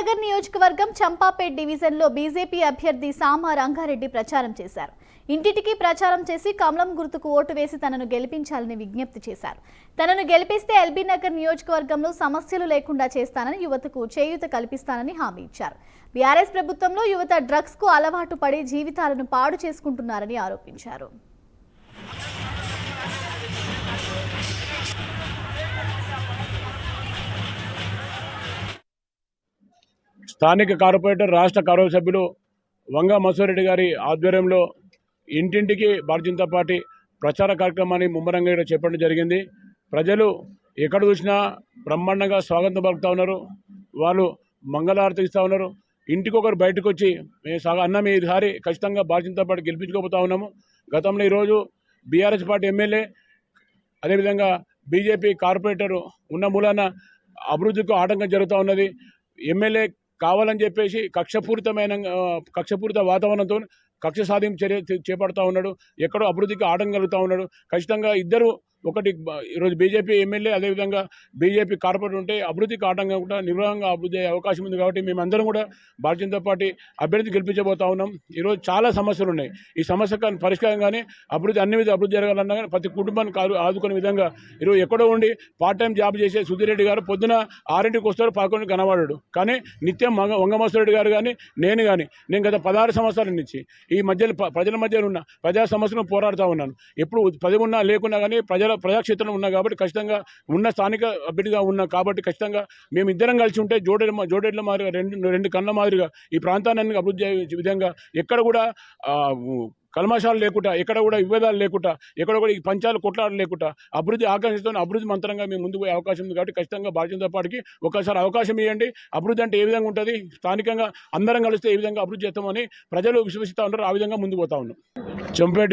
నగర్ నియోజకవర్గం చంపాపేట్ డివిజన్లో బీజేపీ అభ్యర్థి సామ రంగారెడ్డి ప్రచారం చేశారు. ఇంటింటికి ప్రచారం చేసి కమలం గుర్తుకు ఓటు వేసి తనను గెలిపించాలని విజ్ఞప్తి చేశారు. తనను గెలిపిస్తే ఎల్బీ నగర్ నియోజకవర్గంలో సమస్యలు లేకుండా చేస్తానని, యువతకు చేయూత కల్పిస్తానని హామీ ఇచ్చారు. బీఆర్ఎస్ ప్రభుత్వంలో యువత డ్రగ్స్ కు అలవాటు పడి జీవితాలను పాడు చేసుకుంటున్నారని ఆరోపించారు. స్థానిక కార్పొరేటర్ రాష్ట్ర కార్యవర్గ సభ్యులు వంగ మసూరెడ్డి గారి ఆధ్వర్యంలో ఇంటింటికి భారతీయ జనతా పార్టీ ప్రచార కార్యక్రమాన్ని ముమ్మరంగా చేపట్టడం జరిగింది. ప్రజలు ఎక్కడ చూసినా బ్రహ్మాండంగా స్వాగతం పలుకుతూ ఉన్నారు. వాళ్ళు మంగళారతి ఇస్తూ ఉన్నారు. ఇంటికొకరు బయటకు వచ్చి అన్న ఈసారి ఖచ్చితంగా భారతీయ జనతా పార్టీ గెలిపించుకోబోతా ఉన్నాము. గతంలో ఈరోజు బీఆర్ఎస్ పార్టీ ఎమ్మెల్యే అదేవిధంగా బీజేపీ కార్పొరేటర్ ఉన్న మూలాన అభివృద్ధికి ఆటంకం జరుగుతూ ఉన్నది. ఎమ్మెల్యే కావాలని చెప్పేసి కక్షపూరిత వాతావరణంతో కక్ష సాధింపు చర్య చేపడతా ఉన్నాడు. ఎక్కడో అభివృద్ధికి ఆటంకం కలుగుతూ ఉన్నాడు. ఖచ్చితంగా ఇద్దరు ఒకటి ఈరోజు బీజేపీ ఎమ్మెల్యే అదేవిధంగా బీజేపీ కార్పొరేటర్ ఉంటే అభివృద్ధికి ఆటంకం కూడా నిర్వహంగా అభివృద్ధి అయ్యే అవకాశం ఉంది. కాబట్టి మేమందరం కూడా భారతీయ జనతా పార్టీ అభ్యర్థి గెలిపించబోతా ఉన్నాం. ఈరోజు చాలా సమస్యలు ఉన్నాయి. ఈ సమస్యకు పరిష్కారం కానీ అన్ని విధాలు అభివృద్ధి జరగాలన్నా కానీ ప్రతి కుటుంబానికి ఆదుకునే విధంగా ఈరోజు ఎక్కడో ఉండి పార్ట్ టైం జాబ్ చేసే సుధీర్ రెడ్డి గారు పొద్దున 6ంటికి వస్తాడు, 11కి కనబడాడు. కానీ నిత్యం వంగమసూరెడ్డి గారు కానీ నేను గత 16 సంవత్సరాల నుంచి ఈ మధ్యలో ప్రజల మధ్యలో ఉన్న ప్రజా సమస్యలను పోరాడుతూ ఉన్నాను. ఎప్పుడు పదవి ఉన్నా లేకున్నా కానీ ప్రజాక్షేత్రంలో ఉన్నా కాబట్టి ఖచ్చితంగా ఉన్న స్థానిక అభ్యర్థిగా ఉన్నా కాబట్టి ఖచ్చితంగా మేము ఇద్దరం కలిసి ఉంటే జోడేళ్ల మాదిరిగా రెండు కళ్ళ మాదిరిగా ఈ ప్రాంతాన్ని అభివృద్ధి అయ్యే విధంగా ఎక్కడ కూడా కల్మషాలు లేకుండా, ఎక్కడ కూడా విభేదాలు లేకుండా, ఎక్కడ కూడా ఈ పంచాలు కొట్లాడలు లేకుండా అభివృద్ధి ఆకాంక్షతో అభివృద్ధి మంత్రంగా మేము ముందుకు పోయే అవకాశం ఉంది. కాబట్టి ఖచ్చితంగా భారతీయ జనతా పార్టీకి ఒకసారి అవకాశం ఇవ్వండి. అభివృద్ధి అంటే ఏ విధంగా ఉంటుంది, స్థానికంగా అందరం కలిస్తే ఏ విధంగా అభివృద్ధి చేస్తామని ప్రజలు విశ్వసిస్తూ ఉంటారు. ఆ విధంగా ముందుకు పోతా ఉన్నాం. చంపేట